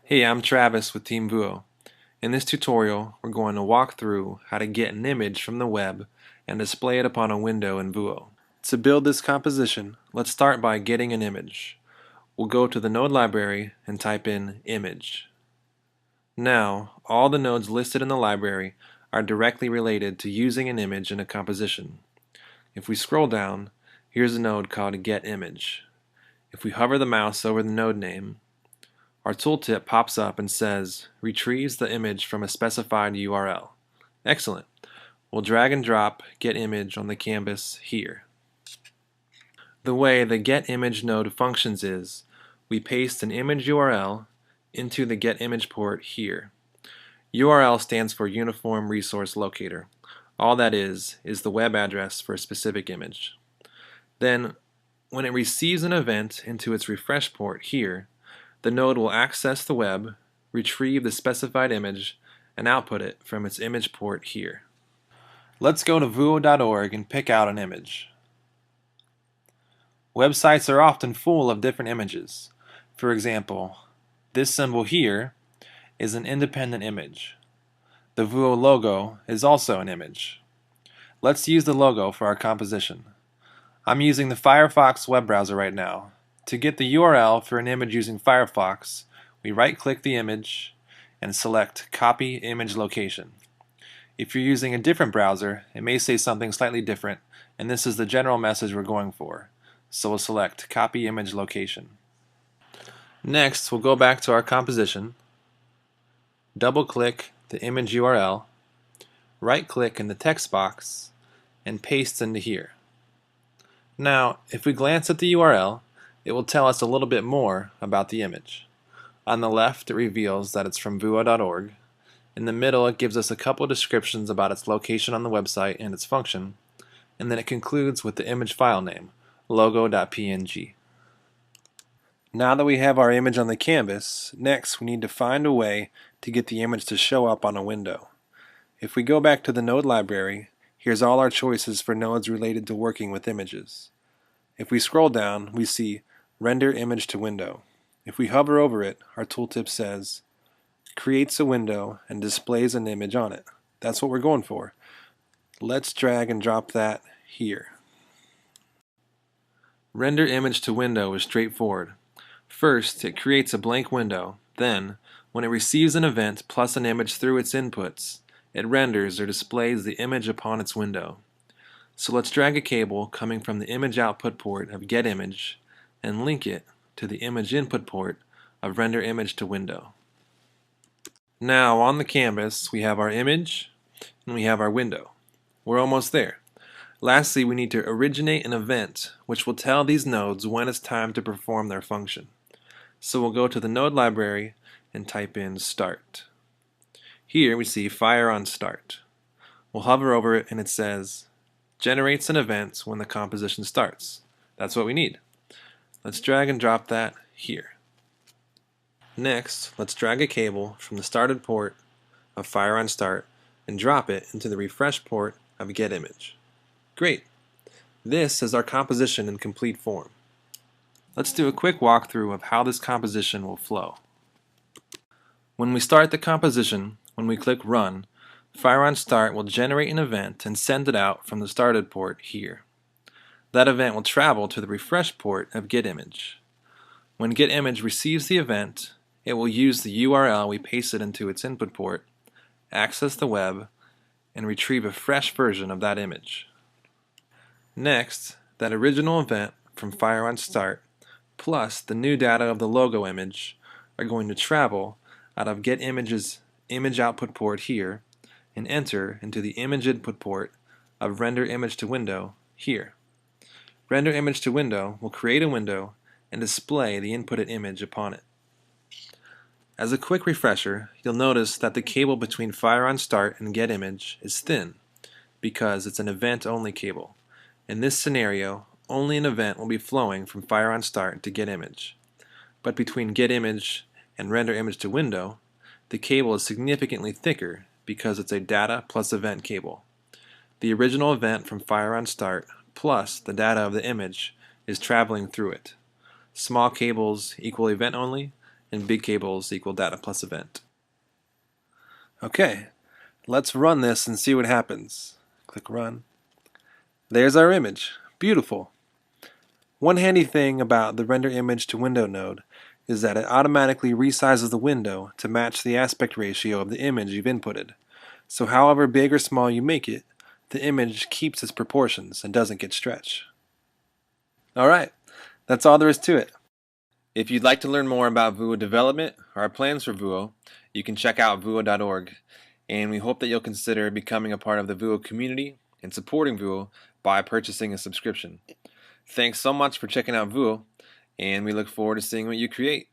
Hey, I'm Travis with Team Vuo. In this tutorial, we're going to walk through how to get an image from the web and display it upon a window in Vuo. To build this composition, let's start by getting an image. We'll go to the node library and type in image. Now, all the nodes listed in the library are directly related to using an image in a composition. If we scroll down, here's a node called get image. If we hover the mouse over the node name, our tooltip pops up and says, retrieves the image from a specified URL. Excellent. We'll drag and drop get image on the canvas here. The way the get image node functions is, we paste an image URL into the get image port here. URL stands for Uniform Resource Locator. All that is the web address for a specific image. Then, when it receives an event into its refresh port here, the node will access the web, retrieve the specified image, and output it from its image port here. Let's go to vuo.org and pick out an image. Websites are often full of different images. For example, this symbol here is an independent image. The Vuo logo is also an image. Let's use the logo for our composition. I'm using the Firefox web browser right now. To get the URL for an image using Firefox, we right-click the image and select Copy Image Location. If you're using a different browser, it may say something slightly different, and this is the general message we're going for. So we'll select Copy Image Location. Next, we'll go back to our composition, double-click the image URL, right-click in the text box, and paste into here. Now, if we glance at the URL, it will tell us a little bit more about the image. On the left, it reveals that it's from vuo.org. In the middle, it gives us a couple descriptions about its location on the website and its function. And then it concludes with the image file name, logo.png. Now that we have our image on the canvas, next we need to find a way to get the image to show up on a window. If we go back to the node library, here's all our choices for nodes related to working with images. If we scroll down, we see Render Image to Window. If we hover over it, our tooltip says, creates a window and displays an image on it. That's what we're going for. Let's drag and drop that here. Render Image to Window is straightforward. First, it creates a blank window. Then, when it receives an event plus an image through its inputs, it renders or displays the image upon its window. So let's drag a cable coming from the image output port of get image and link it to the image input port of render image to window. Now on the canvas we have our image and we have our window. We're almost there. Lastly, we need to originate an event which will tell these nodes when it's time to perform their function. So we'll go to the node library and type in start. Here we see fire on start. We'll hover over it and it says generates an event when the composition starts. That's what we need. Let's drag and drop that here. Next, let's drag a cable from the started port of fire on start and drop it into the refresh port of get image. Great! This is our composition in complete form. Let's do a quick walkthrough of how this composition will flow. When we start the composition, when we click Run, Fire on Start will generate an event and send it out from the started port here. That event will travel to the refresh port of getImage. When getImage receives the event, it will use the URL we pasted into its input port, access the web, and retrieve a fresh version of that image. Next, that original event from Fire on Start plus the new data of the logo image are going to travel out of getImage's image output port here and enter into the image input port of render image to window here. Render image to window will create a window and display the inputted image upon it. As a quick refresher, you'll notice that the cable between Fire on Start and getImage is thin because it's an event-only cable. In this scenario, only an event will be flowing from Fire on Start to getImage. But between getImage and render image to window, the cable is significantly thicker because it's a data plus event cable. The original event from Fire on Start plus the data of the image is traveling through it. Small cables equal event only, and big cables equal data plus event. Okay, let's run this and see what happens. Click run. There's our image. Beautiful. One handy thing about the render image to window node is that it automatically resizes the window to match the aspect ratio of the image you've inputted. So however big or small you make it, the image keeps its proportions and doesn't get stretched. Alright, that's all there is to it. If you'd like to learn more about Vuo development or our plans for Vuo, you can check out vuo.org, and we hope that you'll consider becoming a part of the Vuo community and supporting Vuo by purchasing a subscription. Thanks so much for checking out Vuo, and we look forward to seeing what you create.